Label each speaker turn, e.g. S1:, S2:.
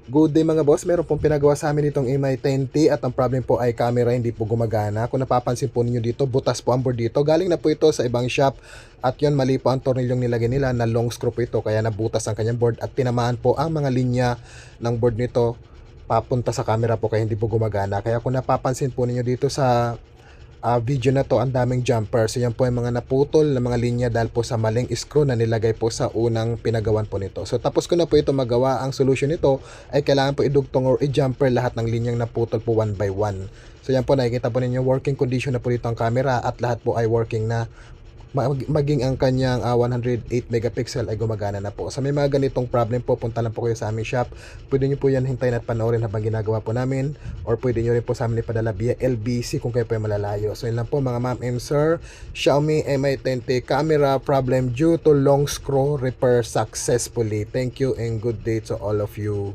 S1: Good day mga boss, meron pong pinagawa sa amin itong MI10T at ang problem po ay camera hindi po gumagana. Kung napapansin po ninyo dito, butas po ang board dito. Galing na po ito sa ibang shop at yon mali po ang tornilyong nilagay nila na long screw po ito kaya nabutas ang kanyang board at tinamaan po ang mga linya ng board nito papunta sa camera po kaya hindi po gumagana. Kaya kung napapansin po ninyo dito sa video na to, ang daming jumper. So yan po yung mga naputol na mga linya dahil po sa maling screw na nilagay po sa unang pinagawan po nito. So tapos ko na po ito magawa. Ang solution nito ay kailangan po idugtong or i-jumper lahat ng linyang naputol po one by one. So yan po, nakikita po ninyo working condition na po dito ang camera at lahat po ay working na. Maging ang kanyang 108 megapixel ay gumagana na po. Sa may mga ganitong problem po, punta lang po kayo sa aming shop. Pwede nyo po yan hintayin at panoorin habang ginagawa po namin, or pwede nyo rin po sa amin ipadala via LBC kung kayo po ay malalayo. So yun lang po mga ma'am and sir, Xiaomi Mi 10T camera problem due to long screw repair successfully. Thank you and good day to all of you.